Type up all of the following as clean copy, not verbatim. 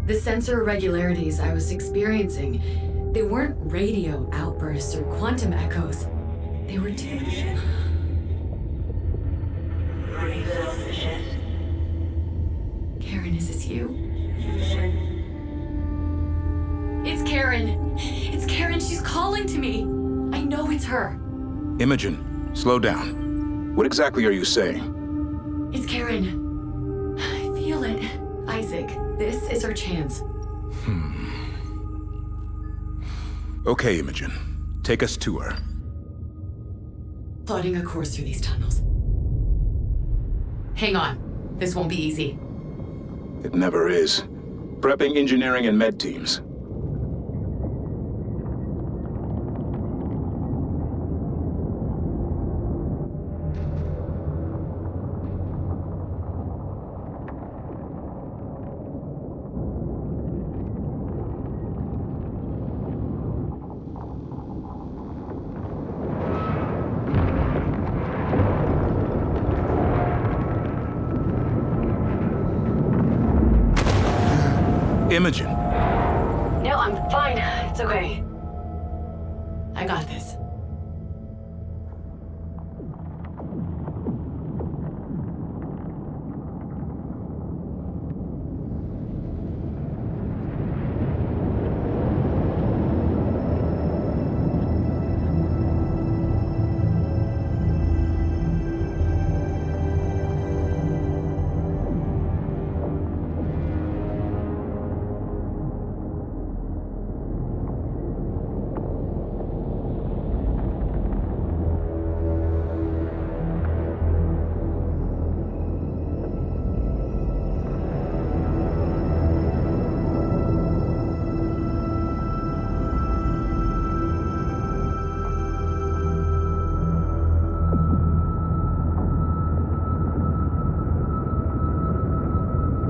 The sensor irregularities I was experiencing, they weren't radio outbursts or quantum echoes. They were too... Karen, is this you? It's Karen! It's Karen, she's calling to me! I know it's her. Imogen, slow down. What exactly are you saying? It's Karen. I feel it. Isaac, this is our chance. Okay, Imogen. Take us to her. Plotting a course through these tunnels. Hang on. This won't be easy. It never is. Prepping engineering and med teams. Imogen. No, I'm fine. It's okay. I got this.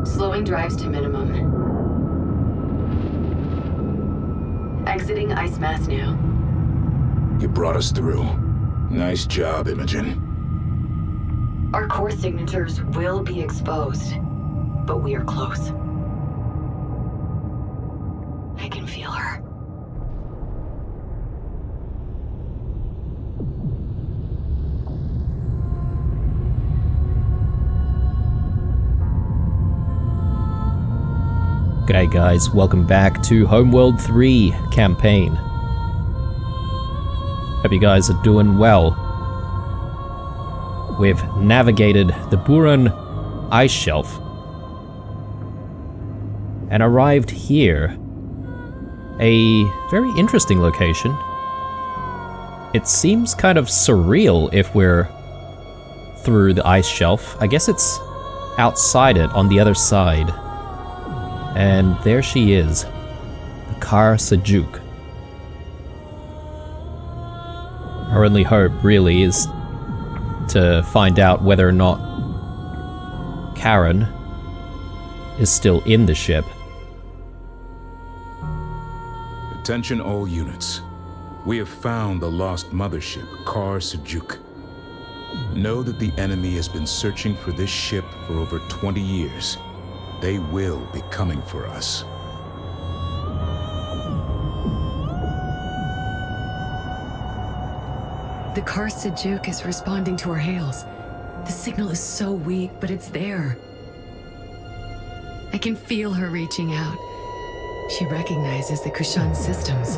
Slowing drives to minimum. Exiting ice mass now. You brought us through. Nice job, Imogen. Our core signatures will be exposed, but we are close. I can feel her. G'day guys, welcome back to Homeworld 3 campaign. Hope you guys are doing well. We've navigated the Buran ice shelf and arrived here. A very interesting location. It seems kind of surreal if we're through the ice shelf. I guess it's outside it on the other side. And there she is, the Khar-Sujuk. Our only hope, really, is to find out whether or not Karen is still in the ship. Attention all units. We have found the lost mothership, Khar-Sujuk. Know that the enemy has been searching for this ship for over 20 years. They will be coming for us. The Khar-Sujuk is responding to our hails. The signal is so weak, but it's there. I can feel her reaching out. She recognizes the Kushan systems.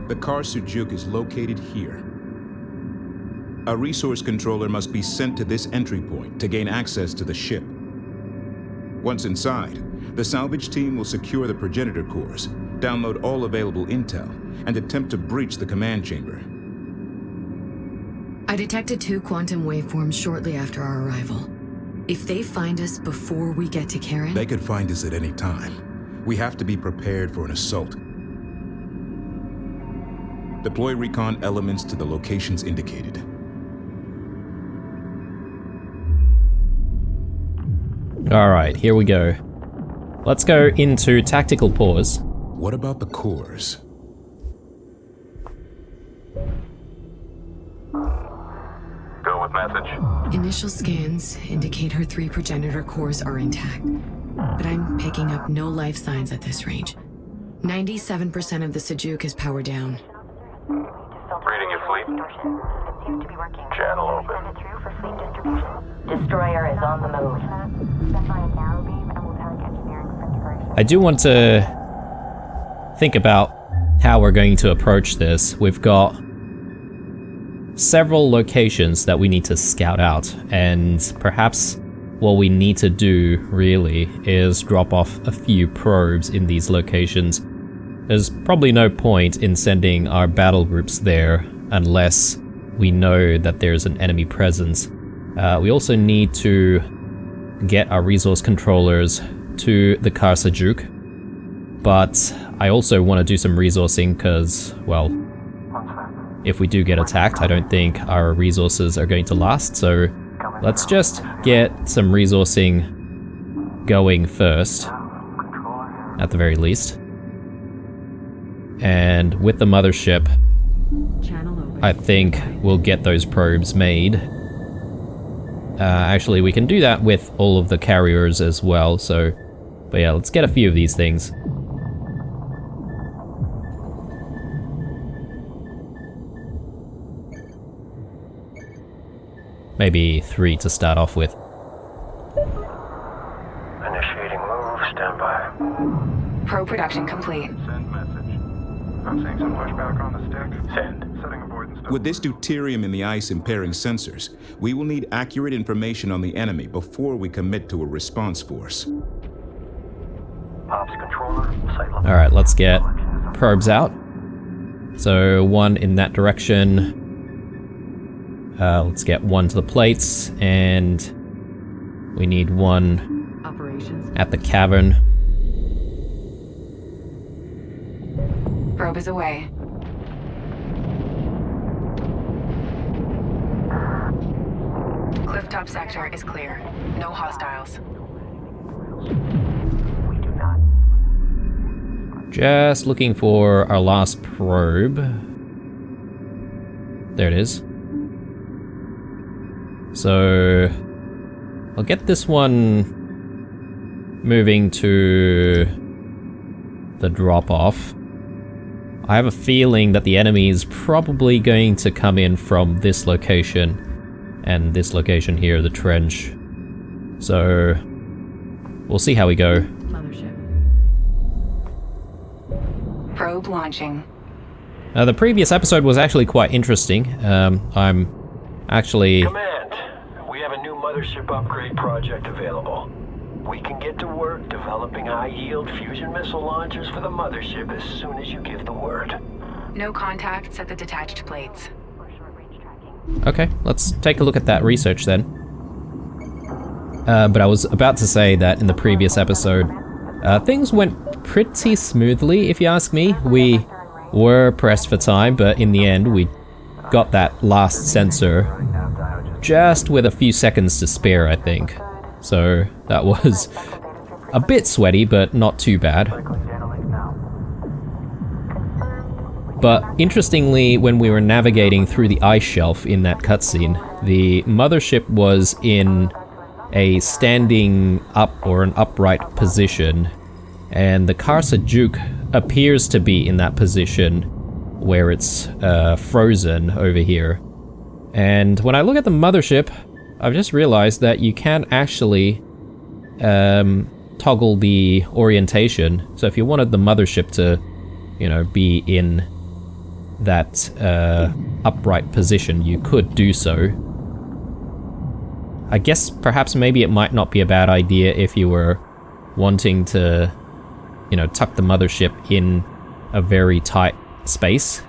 The Khar-Sujuk is located here. A resource controller must be sent to this entry point to gain access to the ship. Once inside, the salvage team will secure the progenitor cores, download all available intel, and attempt to breach the command chamber. I detected 2 quantum waveforms shortly after our arrival. If they find us before we get to Karen... They could find us at any time. We have to be prepared for an assault. Deploy recon elements to the locations indicated. Alright, here we go. Let's go into tactical pause. What about the cores? Go with message. Initial scans indicate her 3 progenitor cores are intact, but I'm picking up no life signs at this range. 97% of the Sajuuk is powered down. Reading your fleet. Channel open. Destroyer is on the move. I do want to think about how we're going to approach this. We've got several locations that we need to scout out, and perhaps what we need to do really is drop off a few probes in these locations. There's probably no point in sending our battle groups there unless we know that there's an enemy presence. We also need to get our resource controllers to the Khar-Sujuk, but I also want to do some resourcing because, well, if we do get attacked, I don't think our resources are going to last, so let's just get some resourcing going first, at the very least. And with the mothership, I think we'll get those probes made. Actually, we can do that with all of the carriers as well, so... But yeah, let's get a few of these things. Maybe 3 to start off with. Initiating move, stand by. Probe production complete. Send message. I'm seeing some pushback on the stick. Send. Setting avoidance. With this deuterium in the ice impairing sensors, we will need accurate information on the enemy before we commit to a response force. Ops controller, site level. Alright, let's get probes out. So, 1 in that direction. Let's get 1 to the plates, and we need 1 at the cavern. Probe is away. Clifftop sector is clear. No hostiles. We do not. Just looking for our last probe. There it is. So, I'll get this one moving to the drop-off. I have a feeling that the enemy is probably going to come in from this location, and this location here, the trench. So, we'll see how we go. Mothership. Probe launching. The previous episode was actually quite interesting. I'm actually... Command, we have a new mothership upgrade project available. We can get to work developing high-yield fusion missile launchers for the mothership as soon as you give the word. No contacts at the detached plates. Okay, let's take a look at that research then. But I was about to say that in the previous episode, things went pretty smoothly, if you ask me. We were pressed for time, but in the end, we got that last sensor just with a few seconds to spare, I think. So that was a bit sweaty, but not too bad. But interestingly, when we were navigating through the ice shelf in that cutscene, the mothership was in a standing up or an upright position, and the Khar-Sujuk appears to be in that position where it's frozen over here. And when I look at the mothership, I've just realized that you can actually toggle the orientation. So if you wanted the mothership to, you know, be in that upright position, you could do so. I guess perhaps maybe it might not be a bad idea if you were wanting to, you know, tuck the mothership in a very tight space.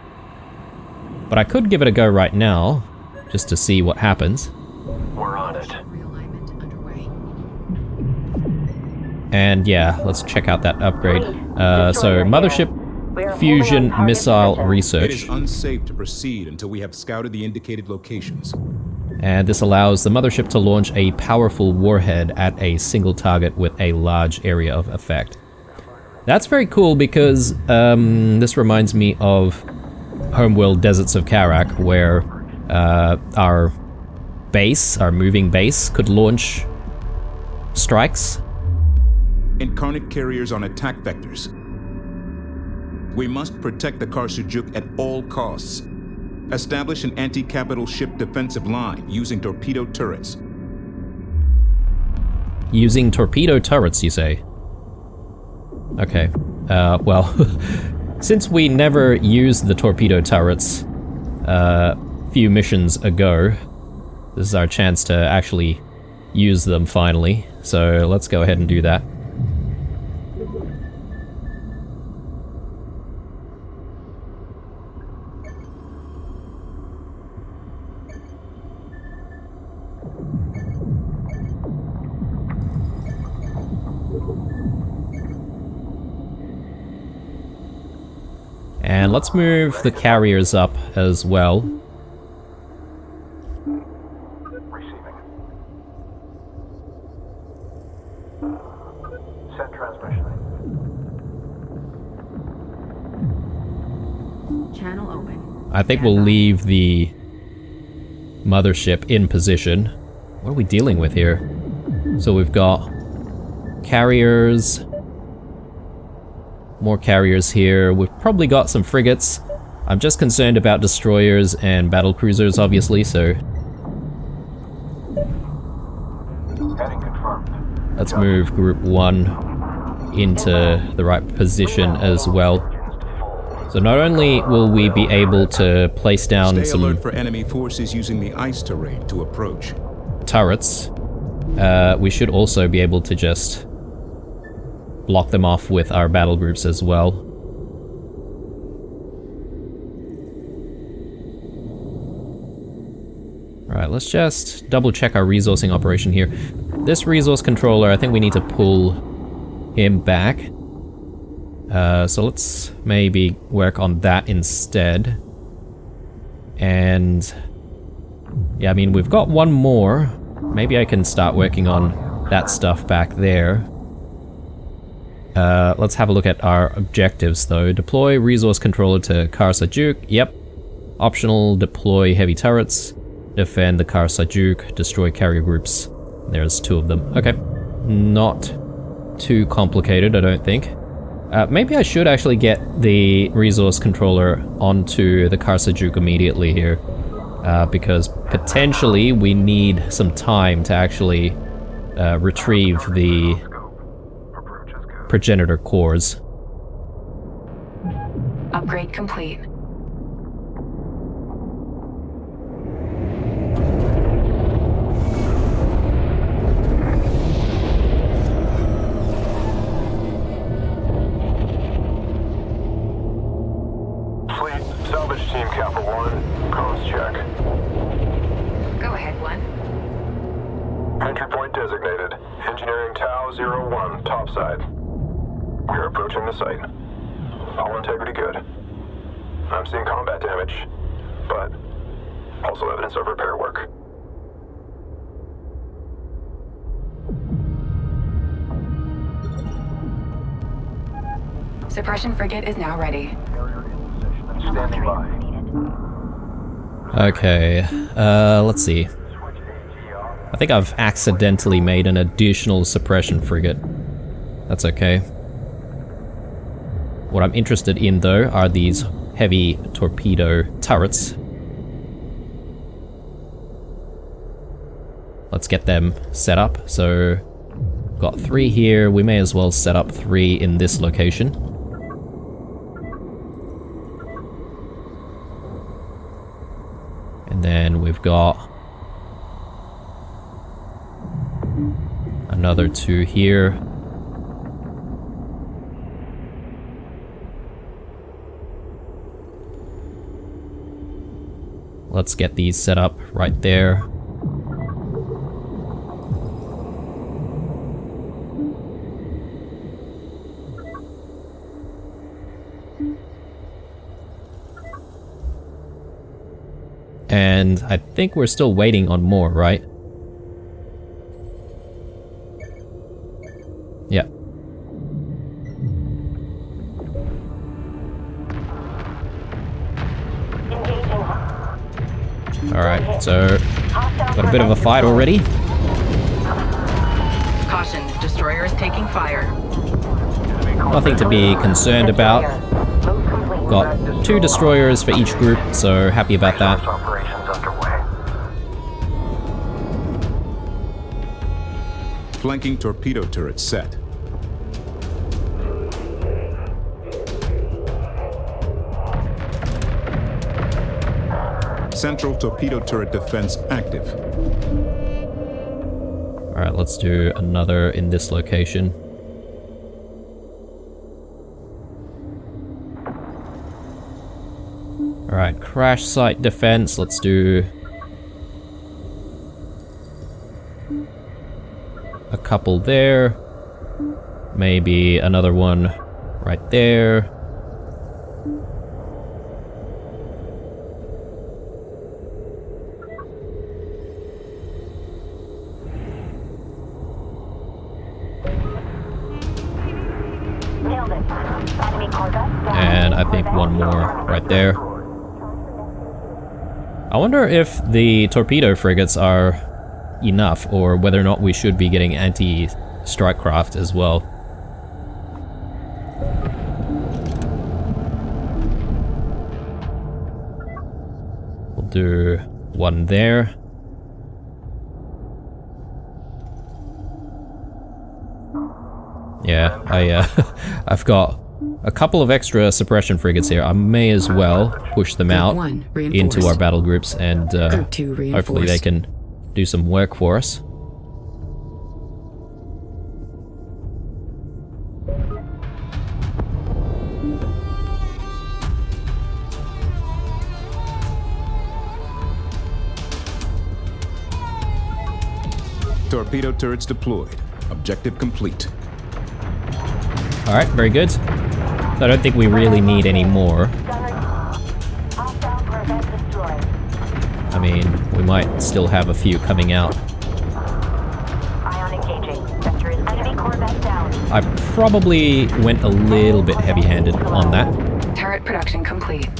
But I could give it a go right now, just to see what happens. We're on it. Realignment underway. And yeah, let's check out that upgrade. So, mothership fusion missile It research. is unsafe to proceed until we have scouted the indicated locations. And this allows the mothership to launch a powerful warhead at a single target with a large area of effect. That's very cool because this reminds me of Homeworld Deserts of Karak, where our base, our moving base, could launch strikes. Incarnate carriers on attack vectors. We must protect the Khar-Sujuk at all costs. Establish an anti-capital ship defensive line using torpedo turrets. Using torpedo turrets, you say? Okay. Well, since we never used the torpedo turrets a few missions ago, this is our chance to actually use them finally. So let's go ahead and do that. And let's move the carriers up as well. Receiving. Set transmission. Channel open. I think we'll leave the mothership in position. What are we dealing with here? So we've got carriers, more carriers here. We've probably got some frigates. I'm just concerned about destroyers and battle cruisers, obviously, so Heading confirmed. let's move Group 1 into the right position as well. So not only will we be able to place down Stay some alert for enemy forces using the ice terrain to approach. turrets, we should also be able to just block them off with our battle groups as well. Alright, let's just double check our resourcing operation here. This resource controller, I think we need to pull him back. So let's maybe work on that instead. And yeah, I mean, we've got one more. Maybe I can start working on that stuff back there. Let's have a look at our objectives though. Deploy resource controller to Khar-Sajuuk. Yep. Optional, deploy heavy turrets. Defend the Khar-Sajuuk. Destroy carrier groups. There's 2 of them. Okay. Not too complicated, I don't think. Maybe I should actually get the resource controller onto the Khar-Sajuuk immediately here. Because potentially we need some time to actually retrieve the progenitor cores. Upgrade complete. Fleet, salvage team Kappa 1, comms check. Go ahead, 1. Entry point designated. Engineering Tau 01, topside. We are approaching the site. All integrity good. I'm seeing combat damage, but also evidence of repair work. Suppression frigate is now ready. Carrier in position and standing by. Okay, let's see. Switch AT I think I've accidentally made an additional suppression frigate. That's okay. What I'm interested in though are these heavy torpedo turrets. Let's get them set up. So, got 3 here. We may as well set up 3 in this location. And then we've got another 2 here. Let's get these set up right there. And I think we're still waiting on more, right? Yeah. Alright, so Got a bit of a fight already. Caution, destroyer is taking fire. Nothing to be concerned about. Got 2 destroyers for each group, so happy about that. Operations underway. Flanking torpedo turret set. Central torpedo turret defense active. Alright, let's do another in this location. Alright, crash site defense, let's do a couple there. Maybe another one right there. And I think one more right there. I wonder if the torpedo frigates are enough, or whether or not we should be getting anti-strike craft as well. We'll do one there. Yeah, I've got a couple of extra suppression frigates here. I may as well push them out into our battle groups, and hopefully they can do some work for us. Torpedo turrets deployed. Objective complete. Alright, very good. So I don't think we really need any more. I mean, we might still have a few coming out. I probably went a little bit heavy-handed on that. Turret production complete.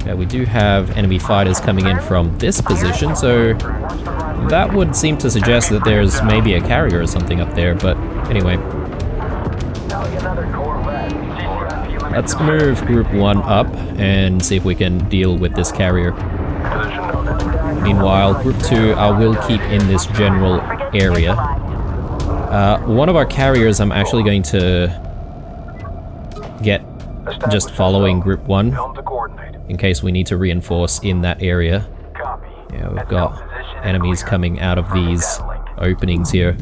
Yeah, we do have enemy fighters coming in from this position, so that would seem to suggest that there's maybe a carrier or something up there, but anyway. Let's move Group 1 up and see if we can deal with this carrier. Meanwhile, Group 2, I will keep in this general area. One of our carriers I'm actually going to get just following Group 1 in case we need to reinforce in that area. Yeah, we've got enemies coming out of these openings here.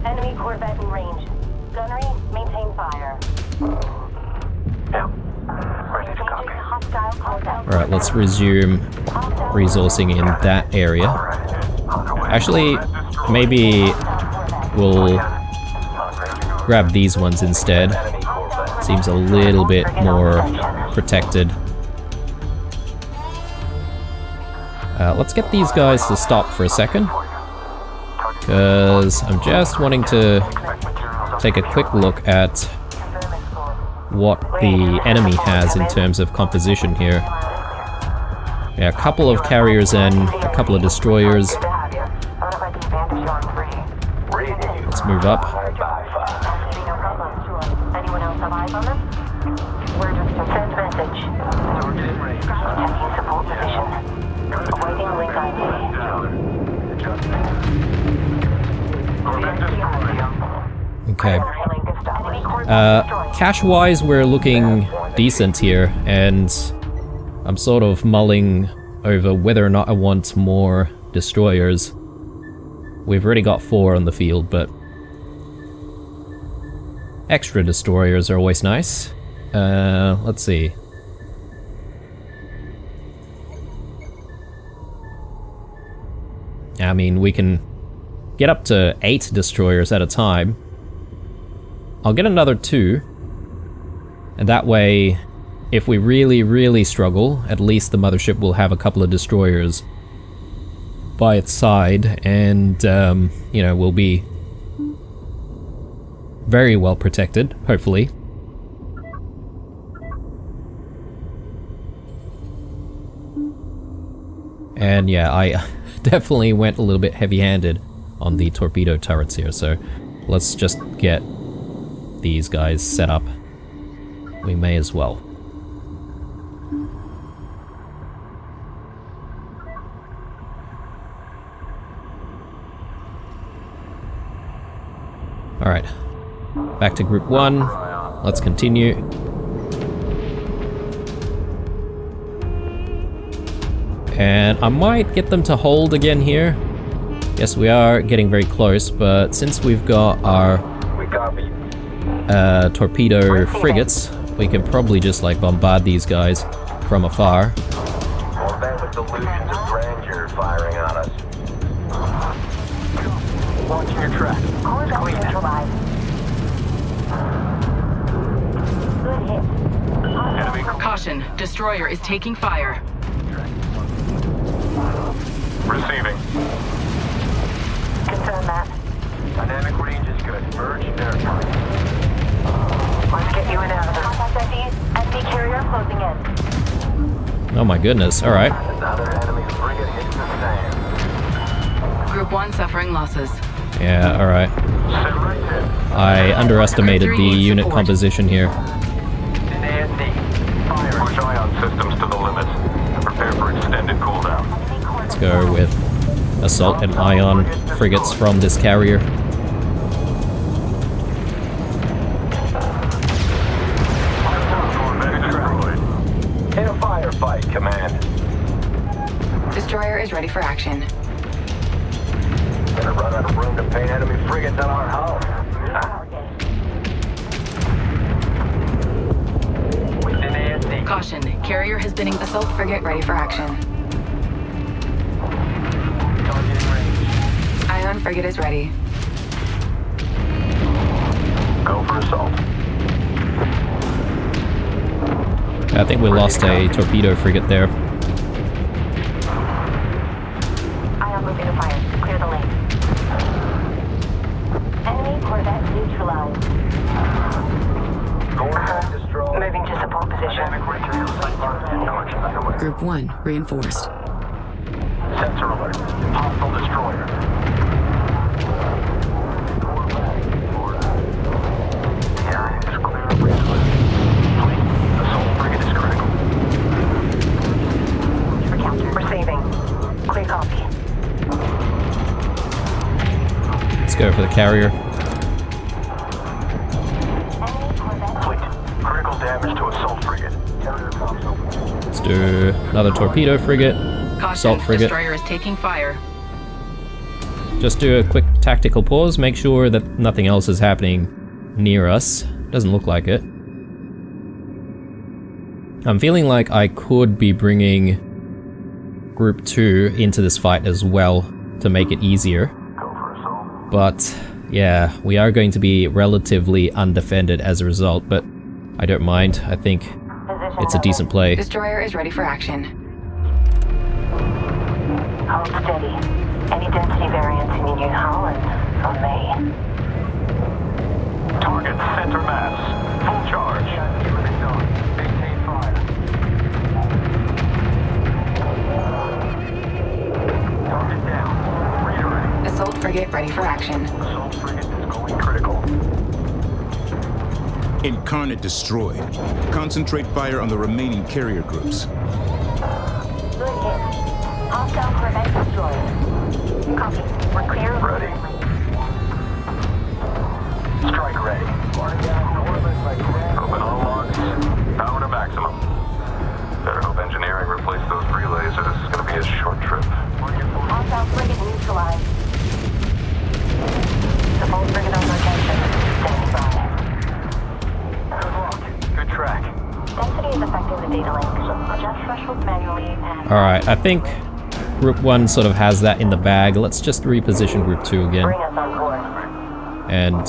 Enemy Corvette in range. Gunnery, maintain fire. Ready to copy. Alright, let's resume resourcing in that area. Actually, maybe we'll grab these ones instead. Seems a little bit more protected. Let's get these guys to stop for a second, because I'm just wanting to take a quick look at what the enemy has in terms of composition here. Yeah, a couple of carriers and a couple of destroyers. Let's move up. Anyone else have eyes on them? We're just to send message. Checking support position. Awaiting link ID. Okay. Cash-wise, we're looking decent here, and I'm sort of mulling over whether or not I want more destroyers. We've already got 4 on the field, but extra destroyers are always nice. Let's see. I mean, we can get up to 8 destroyers at a time. I'll get another 2, and that way, if we really struggle, at least the mothership will have a couple of destroyers by its side, and, you know, we'll be very well protected, hopefully. And yeah, I definitely went a little bit heavy-handed on the torpedo turrets here, so let's just get these guys set up. We may as well. Alright, back to Group 1. Let's continue. And I might get them to hold again here. Yes, we are getting very close, but since we've got our torpedo frigates, we can probably just like bombard these guys from afar. Well, then with delusions of grandeur firing on us. Watching your track. Clean it. Good hit. Enemy Caution, destroyer is taking fire. Receiving. Confirm that. dynamic range is good. Merge verify. Let's get you in out of there. Contact IDs. Enemy carrier closing in. Oh my goodness, alright. Another enemy frigate hits the sand. Group 1 suffering losses. Yeah, alright. Sit right in. I underestimated the unit Support. composition here. NASD. Fire. Push ion systems to the limit. Prepare for extended cooldown. Let's go with assault and ion frigates from this carrier. In a firefight, command. Destroyer is ready for action. Gonna run out of room to paint enemy frigates on our hull. Within ASD. Caution, carrier has been assault frigate ready for action. Targeting range. Ion frigate is ready. Go for assault. I think we lost a torpedo frigate there. Ion moving to fire. Clear the lane. Enemy corvette neutralized. Corvette destroyed. Moving to support position. Dynamic range north. Group 1 reinforced. Sensor alert. Hostile destroyer. The area is clear of resources. Please, assault frigate is critical. Receiving. Clear copy. Let's go for the carrier. Enemy corvette. Fleet. Critical damage to assault frigate. Carrier comms open. Let's do another torpedo frigate. Caution, Assault frigate. destroyer is taking fire. Just do a quick tactical pause, make sure that nothing else is happening near us. Doesn't look like it. I'm feeling like I could be bringing Group 2 into this fight as well to make it easier. Go for assault. But yeah, we are going to be relatively undefended as a result, but I don't mind. I think Position it's a decent play. Destroyer is ready for action. Hold steady. Any density variance in your new hull and on me. Target center mass. Full charge. Maintain fire. Target down. Redirect. Assault frigate ready for action. Assault frigate is going critical. Incarnate destroyed. Concentrate fire on the remaining carrier groups. Good hit. Hostile corvette destroyed. Copy. We're clear of Ready. Strike ready. Open all locks. Power to maximum. Better hope engineering replace those relays or this is going to be a short trip. Hostile frigate neutralized. Support frigate on location. Standing by. Good luck. Good track. Density is affecting the data link. Adjust thresholds manually and... Alright, I think Group 1 sort of has that in the bag. Let's just reposition Group 2 again. Bring us on board. And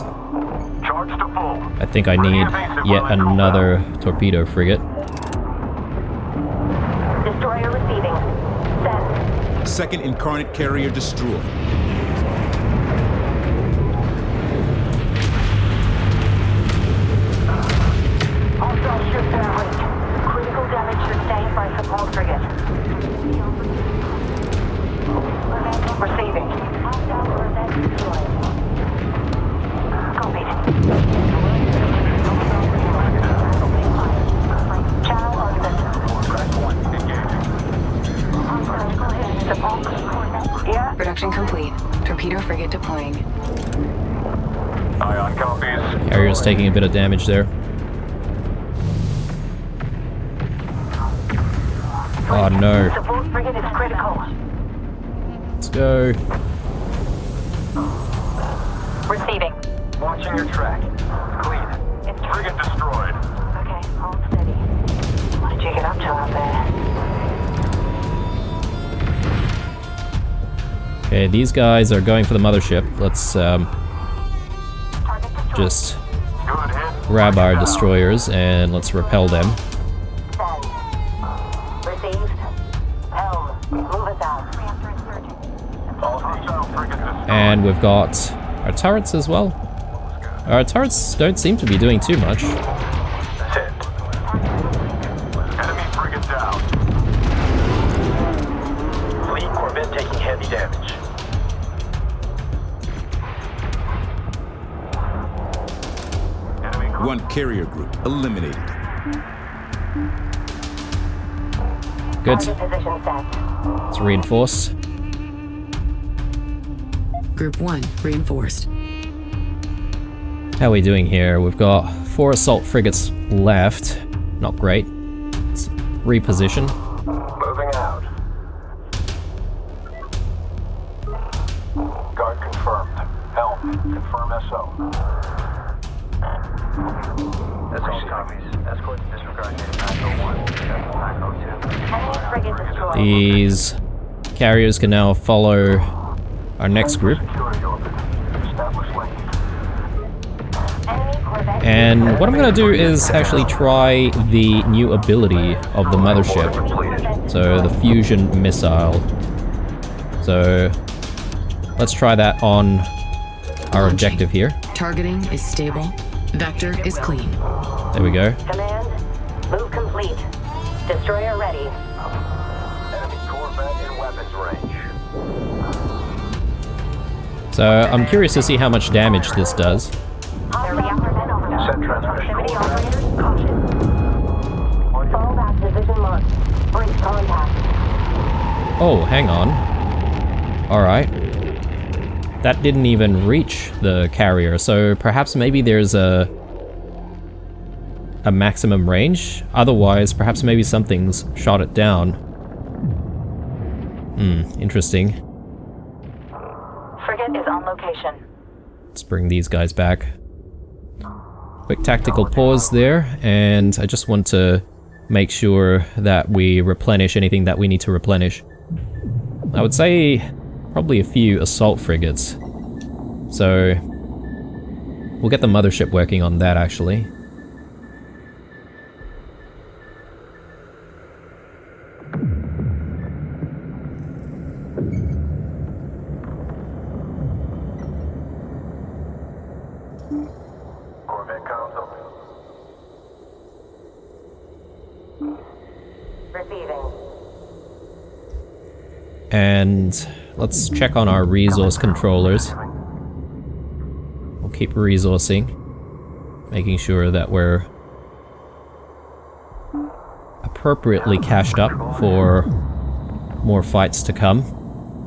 Charge to full. I think I need yet another torpedo frigate. Destroyer receiving. Set. Second Incarnate carrier destroyed. Hostile ship down. Critical damage sustained by support frigate. Support. Yeah. Production complete. Torpedo frigate deploying. Ion copies. Carrier's taking a bit of damage there. Oh no. Support frigate is critical. Let's go. Receiving. Watching your track. Clean. It's Frigate destroyed. okay. Hold steady. What did you get up to out there? Okay, these guys are going for the mothership. Let's Target destroyed. just Good hit. grab our destroyers and let's repel them. Send. Received. Helm. Move us out. Reactor insurgent. All hostile frigate destroyed. And we've got our turrets as well. Our turrets don't seem to be doing too much. Hit. Enemy frigate down. Fleet Corvette taking heavy damage. Enemy One carrier group eliminated. Good. Target position set. Let's reinforce. Group 1 reinforced. How are we doing here? We've got 4 assault frigates left. Not great. Let's reposition. moving out. Guard confirmed. Helm, confirm SO. SO copies. Escort to disregard native pack 01. Check pack 02. Enemy frigate destroyed. These carriers can now follow our next group. Security orbit. Establish link. Enemy Corvette. And what I'm going to do is actually try the new ability of the mothership. So the fusion missile. So let's try that on our objective here. Targeting is stable. Vector is clean. There we go. Command. Move complete. Destroyer ready. Enemy Corvette in weapons range. So I'm curious to see how much damage this does. Their reactor's in overtime. Set transmission. Proximity operators, caution. Fallback division marked. Breach contact. Oh, hang on. Alright. That didn't even reach the carrier, so perhaps maybe there's a maximum range. Otherwise, perhaps maybe something's shot it down. Interesting. Frigate is on location. Let's bring these guys back. Quick tactical pause there, and I just want to make sure that we replenish anything that we need to replenish. I would say probably a few assault frigates. So we'll get the mothership working on that actually. Corvette comms open. Receiving. And let's check on our resource controllers. We'll keep resourcing, making sure that we're appropriately cashed up for more fights to come.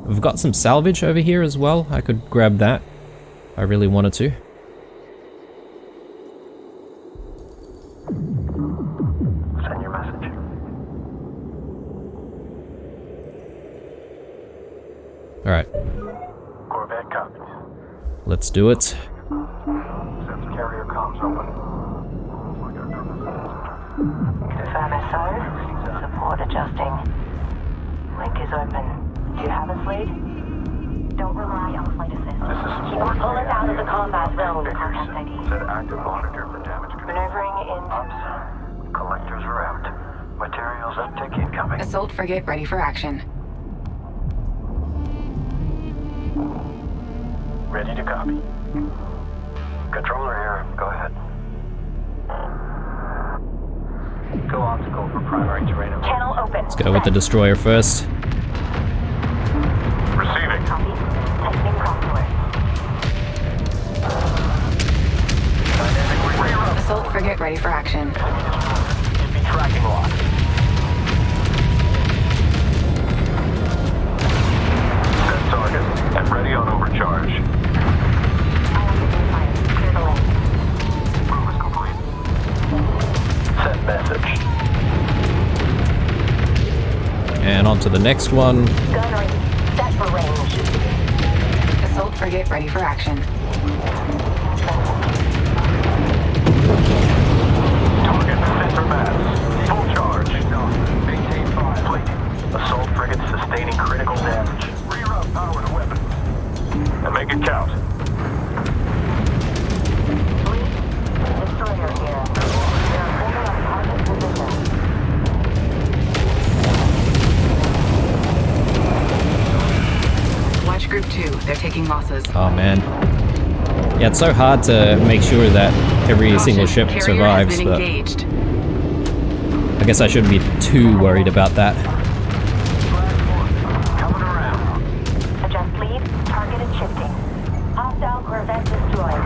We've got some salvage over here as well. I could grab that if I really wanted to. Send your message. Alright, Corvette copies. let's do it. Sense carrier comms open. Confirm SO. Support adjusting. Link is open. Do you have us lead? Don't rely on flight assist. This is Keep on pulling out of the combat zone. Contact ID. Set active monitor for damage control. Maneuvering in. Collectors are out. Materials uptick incoming. Assault frigate ready for action. Ready to copy. Controller here. Go ahead. Go obstacle for primary terrain. Channel open. Let's go with the destroyer first. Receiving. Copy. Tightening contours. Dynamic reroute. Assault frigate ready for action. Should be tracking lock. on to the next one. Gunnery, set for range. Assault frigate ready for action. Target center mass. Full charge. Maintain 5. Fleet. Assault frigate sustaining critical damage. Reroute power to weapons. And make it count. Fleet, destroyer here. We are holding up target position. Watch group 2. They're taking losses. Oh man. Yeah, it's so hard to make sure that every single ship Carrier survives, has been but engaged. I guess I shouldn't be too worried about that. Coming around. Adjust lead, targeted shifting. Hostile corvette destroyed.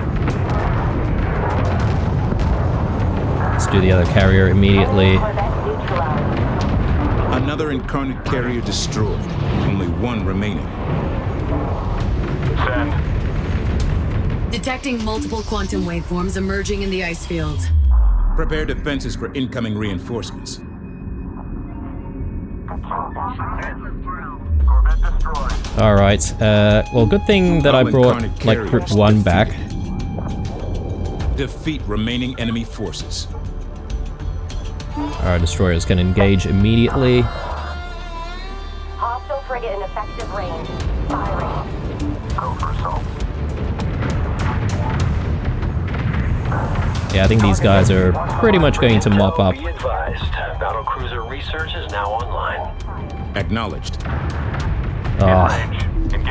Let's do the other carrier immediately. Corvette neutralized. Another incarnate carrier destroyed. Only one remaining. Send. Detecting multiple quantum waveforms emerging in the ice field. Prepare defenses for incoming reinforcements. Corvette destroyed. Alright, well, good thing that I brought, like, Group 1 back. Defeat remaining enemy forces. Our destroyers can engage immediately. Hostile frigate in effective range. Firing. Go for assault. Yeah, I think these guys are pretty much going to mop up. Be advised. Battlecruiser research is now online. Acknowledged. Ah,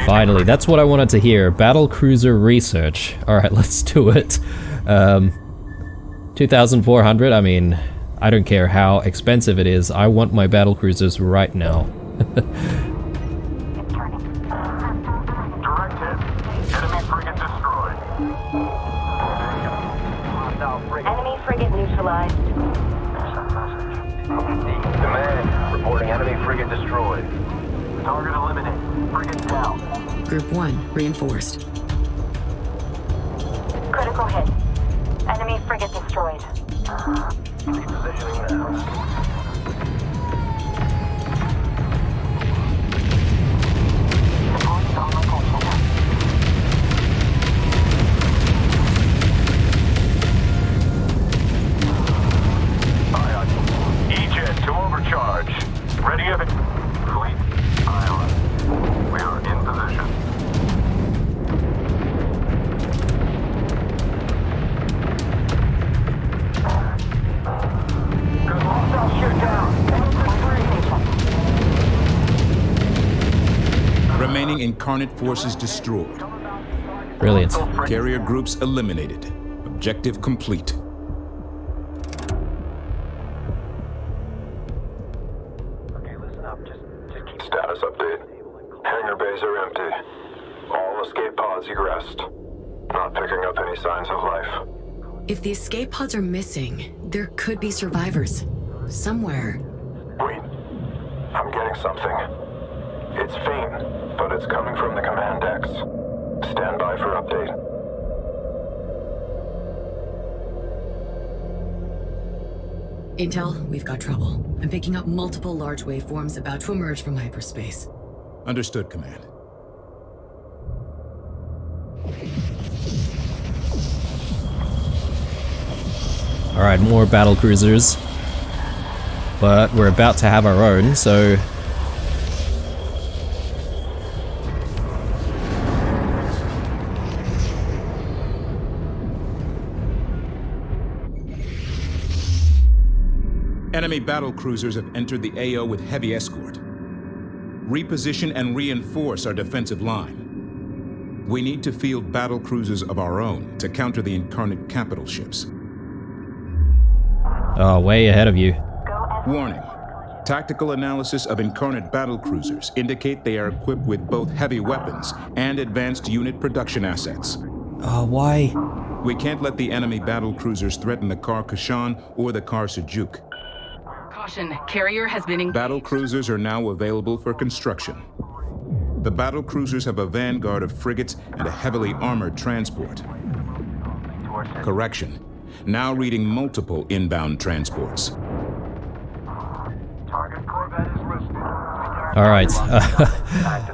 finally, that's what I wanted to hear. Battlecruiser research. Alright, let's do it. 2,400, I mean, I don't care how expensive it is. I want my battlecruisers right now. Direct hit. Enemy frigate destroyed. Enemy frigate neutralized. Command, reporting enemy frigate destroyed. Target eliminated. Frigate down. Group 1 reinforced. Critical hit. Enemy frigate destroyed. Repositioning now. Jet to overcharge. Ready, Evan? Fleet, island. We are in position. Good hostile shoot down. Remaining incarnate forces destroyed. Brilliant. Carrier groups eliminated. Objective complete. Status update. Hangar bays are empty. All escape pods egressed. Not picking up any signs of life. If the escape pods are missing, there could be survivors. Somewhere. Wait. I'm getting something. It's faint, but it's coming from the command decks. Stand by for update. Intel, we've got trouble. I'm picking up multiple large waveforms about to emerge from hyperspace. Understood, Command. Alright, more battle cruisers. But we're about to have our own, so... Enemy battle cruisers have entered the AO with heavy escort. Reposition and reinforce our defensive line. We need to field battle cruisers of our own to counter the incarnate capital ships. Oh, way ahead of you. Warning. Tactical analysis of incarnate battle cruisers indicate they are equipped with both heavy weapons and advanced unit production assets. Oh, why? We can't let the enemy battle cruisers threaten the Khar-Kushan or the Khar-Sujuk. Caution, carrier has been engaged. Battle cruisers are now available for construction. The battle cruisers have a vanguard of frigates and a heavily armored transport. Correction. Now reading multiple inbound transports. Alright, Alright.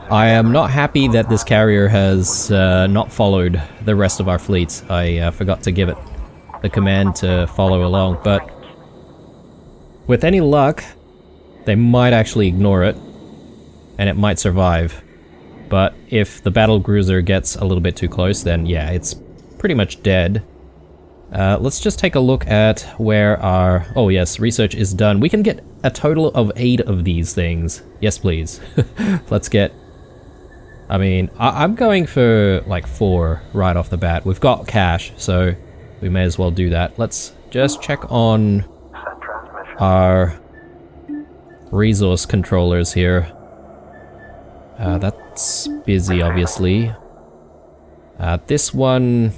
I am not happy that this carrier has not followed the rest of our fleet. I forgot to give it the command to follow along, but with any luck, they might actually ignore it, and it might survive. But if the battle cruiser gets a little bit too close, then yeah, it's pretty much dead. Let's just take a look at where our... Oh yes, research is done. We can get a total of 8 of these things. Yes, please. Let's get... I mean, I'm going for like 4 right off the bat. We've got cash, so we may as well do that. Let's just check on our resource controllers here. That's busy, obviously. This one...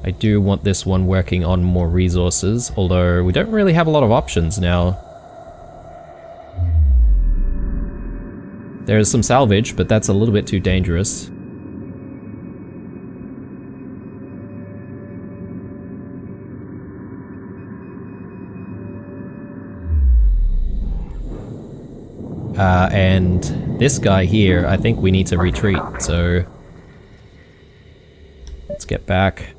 I do want this one working on more resources, although we don't really have a lot of options now. There's some salvage, but that's a little bit too dangerous. And this guy here, I think we need to retreat, so let's get back.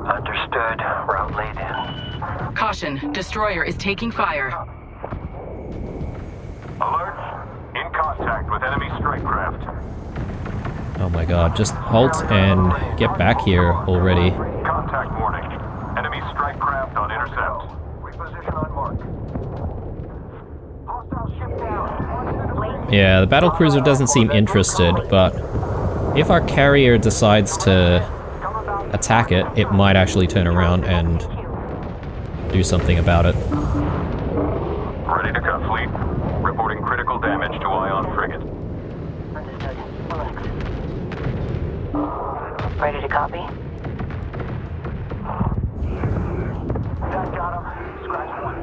Understood. Route laid in. Caution, destroyer is taking fire. Alert. In contact with enemy strike craft. Oh my god, just halt and get back here already. Contact warning. Enemy strike craft on intercept. Reposition on mark. Hostile ship down. Yeah, the battlecruiser doesn't seem interested, but if our carrier decides to attack it, it might actually turn around and do something about it. Ready to cut, fleet. Reporting critical damage to Ion frigate. Understood. Alex. Ready to copy? That got him. Scratch one.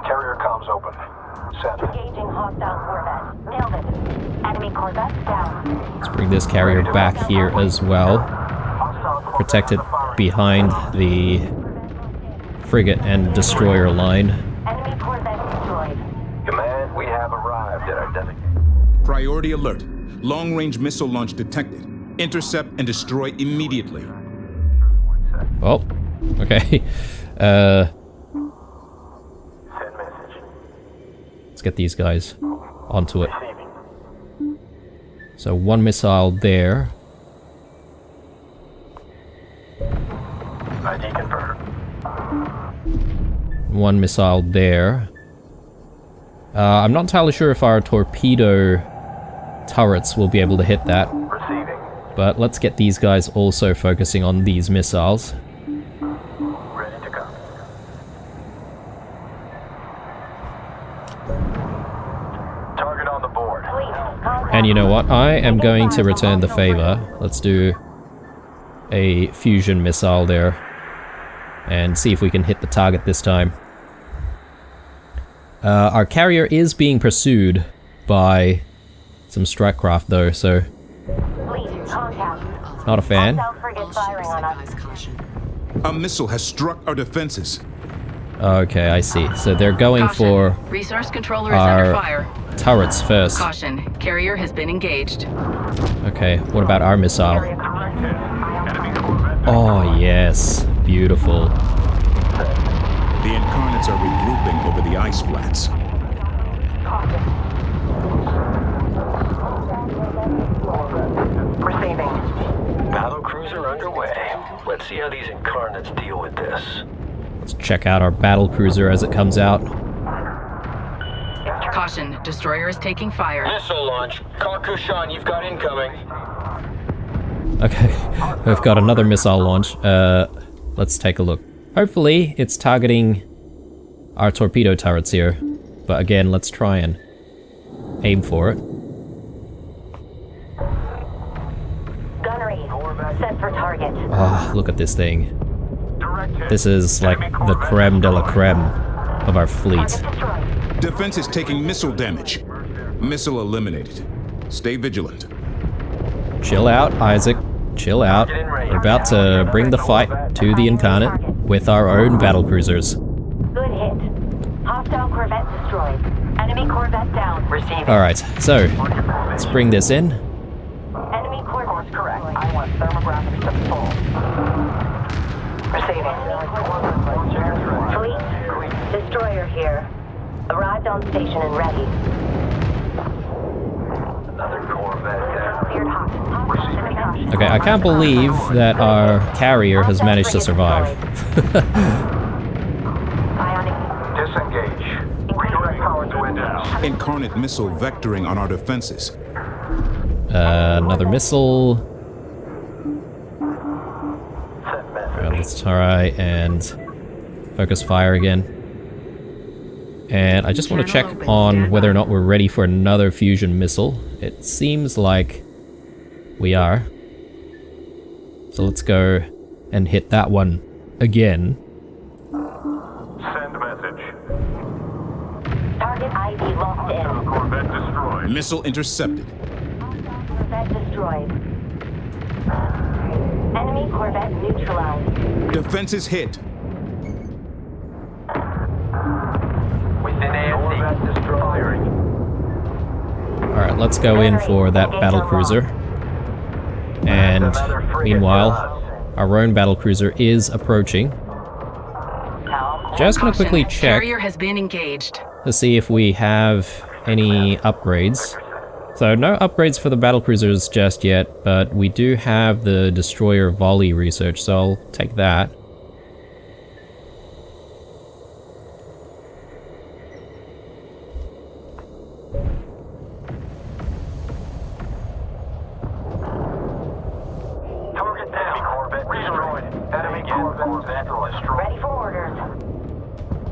Carrier comms open. Send. Engaging hostile corvette. Nailed it. Enemy corvette down. Let's bring this carrier back here as well. Protect it behind the frigate and destroyer line. Enemy corvette destroyed. Command, we have arrived at our designated. Priority alert. Long-range missile launch detected. Intercept and destroy immediately. Oh, okay. Send message. Let's get these guys onto it. So 1 missile there. ID confirmed. 1 missile there. I'm not entirely sure if our torpedo turrets will be able to hit that. Receiving. But let's get these guys also focusing on these missiles. Ready to go. Target on the board. And you know what? I am going to return the favor. Let's do a fusion missile there. And see if we can hit the target this time. Our carrier is being pursued by some strike craft though, so Fleet, contact. not a fan. Hostile frigate firing on us. Caution. A missile has struck our defenses. Okay, I see. So they're going Caution. for Resource controller is under our fire. turrets first. Caution, carrier has been engaged. Okay, what about our missile? Enemy corvette. Oh yes, beautiful. The incarnates are regrouping over the ice flats. Receiving. Battle cruiser underway. Let's see how these incarnates deal with this. Let's check out our battle cruiser as it comes out. Caution, destroyer is taking fire. Missile launch. Khar-Kushan, you've got incoming. Okay, we've got another missile launch. Let's take a look. Hopefully, it's targeting our torpedo turrets here. But again, let's try and aim for it. Gunnery. Set for target. Oh, look at this thing. This is like the creme de la creme of our fleet. Destroyed. Defense is taking missile damage. Missile eliminated. Stay vigilant. Chill out, Isaac. chill out. We're about to bring the fight to the Incarnate with our own battlecruisers. Good hit. Hostile corvette destroyed. Enemy corvette down. Receiving. Alright, so let's bring this in. Enemy corvette correct. I want thermographics to full. Receiving. Fleet. Destroyer here. Arrived on station and ready. Another corvette Cleared hot. Hostile. Okay, I can't believe that our carrier has managed to survive. Disengage. Redirect power to engines. Incarnate missile vectoring on our defenses. Another missile. Set message. Grab this turret and focus fire again. And I just want to check on whether or not we're ready for another fusion missile. It seems like we are. So let's go and hit that one again. Send message. Target ID locked in. Corvette destroyed. Missile intercepted. Corvette destroyed. Enemy corvette neutralized. Defenses hit. Within AFC. Corvette destroyed. Alright, let's go in for that battlecruiser. And meanwhile, our own battlecruiser is approaching. Just gonna quickly check Carrier has been engaged. to see if we have any upgrades. So no upgrades for the battlecruisers just yet, but we do have the destroyer volley research, so I'll take that. Target down. Corvette destroyed. Enemy corvette destroyed. Ready for orders.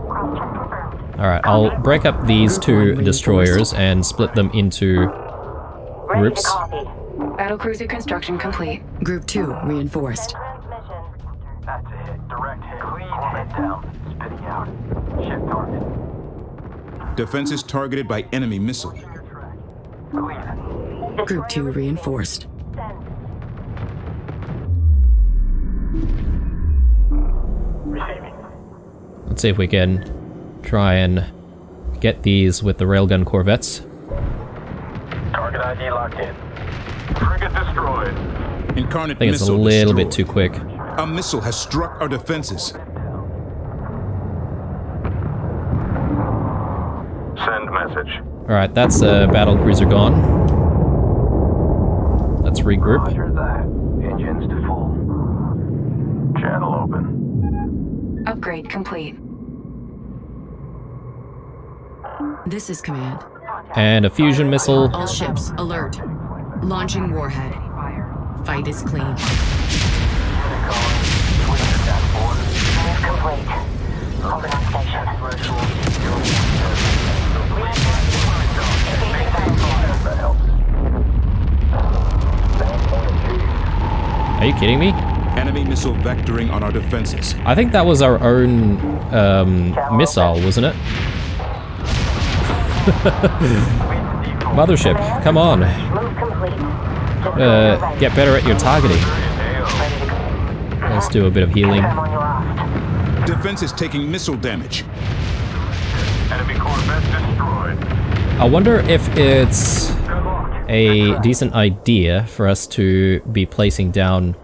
Cross-check confirmed. Alright, I'll break up these two destroyers and split them into Ready groups. to copy. Battlecruiser construction complete. Group 2 reinforced. Transmission. That's a hit. Direct hit. Clean hit down. Spitting out. Shift target. Defenses targeted by enemy missile. Clean. Group 2 reinforced. Send. Receiving. Let's see if we can try and get these with the railgun corvettes. Target ID locked in. Frigate destroyed. Incarnate I think it's a missile little bit destroyed. too quick. A missile has struck our defenses. Send message. Alright, that's a battlecruiser gone. Let's regroup. Roger that. Engines to full. Channel open. Upgrade complete. This is command. And a fusion missile. All ships, alert. Launching warhead. Fight is clean. Move complete. Open on station. Are you kidding me? Enemy missile vectoring on our defenses. I think that was our own missile, wasn't it? Mothership, come on. Move complete. Get better at your targeting. Let's do a bit of healing. I'm on your raft. Defenses taking missile damage. Enemy corvette destroyed. I wonder if it's a decent idea for us to be placing down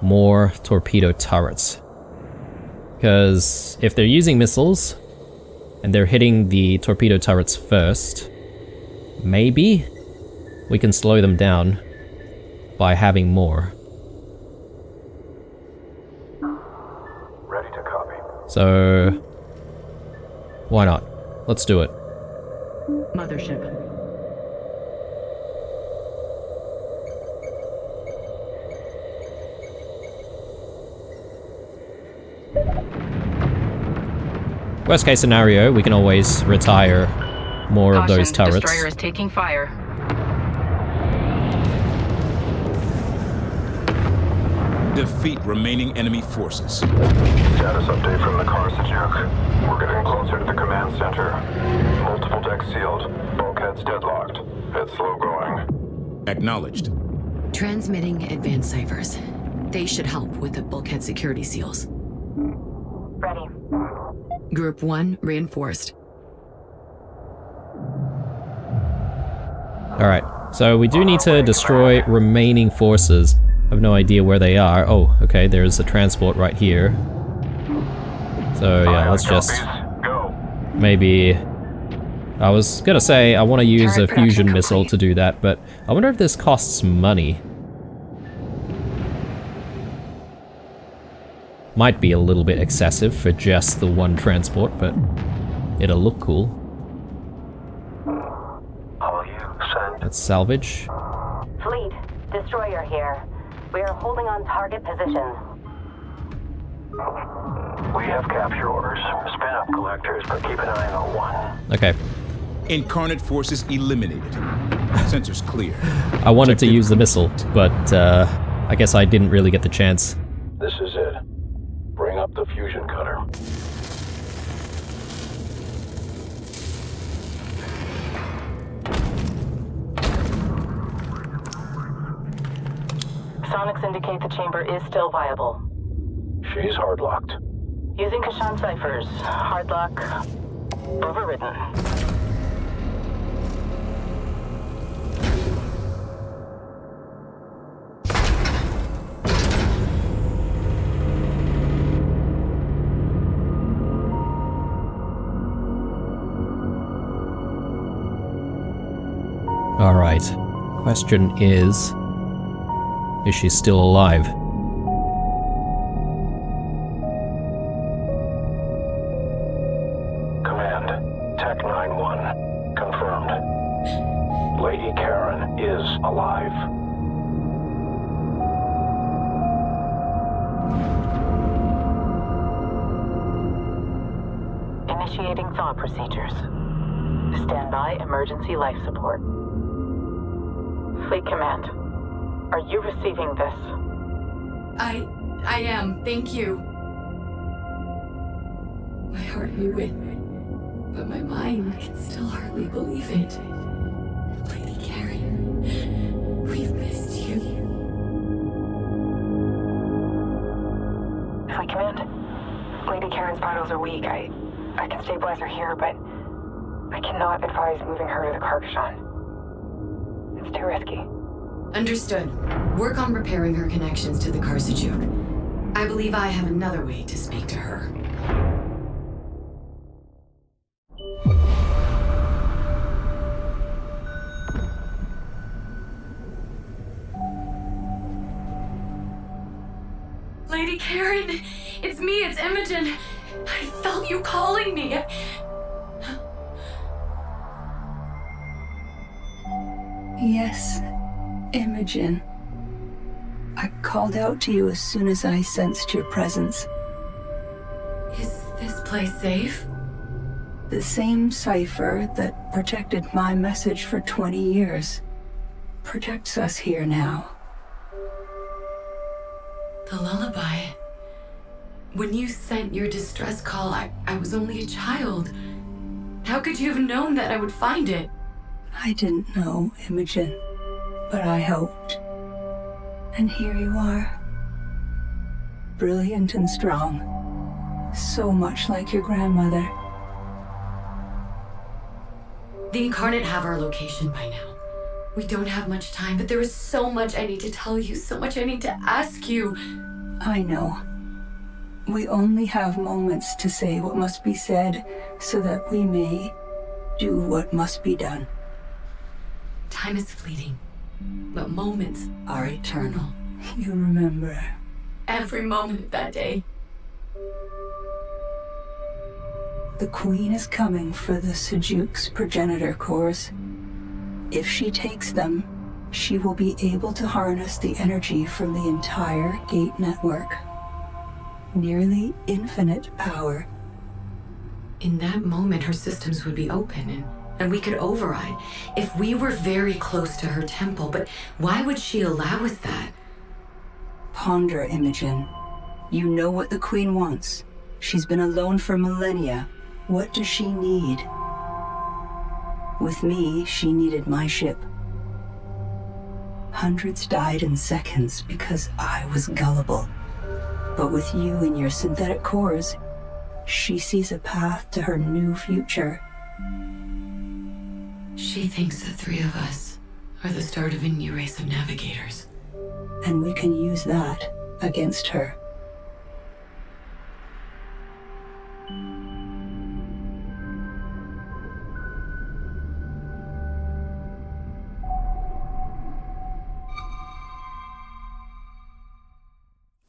more torpedo turrets. Because if they're using missiles, and they're hitting the torpedo turrets first, maybe we can slow them down by having more. Ready to copy. So, why not? Let's do it. Mothership. Worst case scenario, we can always retire more of those Caution, turrets. destroyer is taking fire. Defeat remaining enemy forces. Status update from the Khar-Sajuuk. We're getting closer to the command center. Multiple decks sealed. Bulkheads deadlocked. It's slow going. Acknowledged. Transmitting advanced ciphers. They should help with the bulkhead security seals. Ready. Group 1 reinforced. Alright, so we do need to destroy remaining forces. I have no idea where they are. Oh, okay, there's a transport right here. So yeah, let's just... maybe... I was gonna say, I want to use a fusion missile to do that, but I wonder if this costs money. Might be a little bit excessive for just the one transport, but it'll look cool. All you, send. Let's salvage. Fleet, destroyer here. We are holding on target position. We have capture orders. Spin up collectors, but keep an eye on one. Okay. Incarnate forces eliminated. Sensors clear. I wanted to use the missile, but I guess I didn't really get the chance. This is it. Bring up the fusion cutter. Sonics indicate the chamber is still viable. She's hard-locked. Using Khar-Kushan ciphers. Hard lock. Overridden. Alright. Question is she still alive? Command, Tech 9-1. Confirmed. Lady Karen is alive. Initiating thaw procedures. Standby emergency life support. Fleet Command, are you receiving this? I am, thank you. My heart knew it, but my mind can still hardly believe it. Lady Karen, we've missed you. Fleet Command, Lady Karen's vitals are weak. I can stabilize her here, but I cannot advise moving her to the Khar-Kushan. It's too risky. Understood. Work on repairing her connections to the Khar-Sujuk. I believe I have another way to speak to her. Lady Karen! It's me, it's Imogen! I felt you calling me! Yes, Imogen. I called out to you as soon as I sensed your presence. Is this place safe? The same cipher that protected my message for 20 years protects us here now. The lullaby. When you sent your distress call, I was only a child. How could you have known that I would find it? I didn't know, Imogen, but I hoped. And here you are. Brilliant and strong. So much like your grandmother. The Incarnate have our location by now. We don't have much time, but there is so much I need to tell you, so much I need to ask you. I know. We only have moments to say what must be said, so that we may do what must be done. Time is fleeting, but moments are eternal. You remember. Every moment of that day. The Queen is coming for the Sajuuk's progenitor cores. If she takes them, she will be able to harness the energy from the entire gate network. Nearly infinite power. In that moment, her systems would be open and we could override if we were very close to her temple. But why would she allow us that? Ponder, Imogen. You know what the Queen wants. She's been alone for millennia. What does she need? With me, she needed my ship. Hundreds died in seconds because I was gullible. But with you and your synthetic cores, she sees a path to her new future. She thinks the three of us are the start of a new race of navigators. And we can use that against her.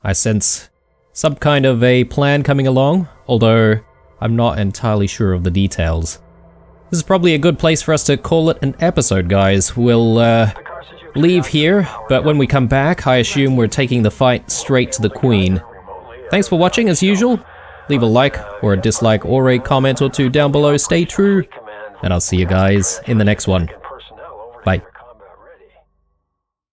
I sense some kind of a plan coming along, although I'm not entirely sure of the details. This is probably a good place for us to call it an episode, guys. We'll leave here, but when we come back, I assume we're taking the fight straight to the Queen. Thanks for watching, as usual. Leave a like or a dislike or a comment or two down below. Stay true, and I'll see you guys in the next one. Bye.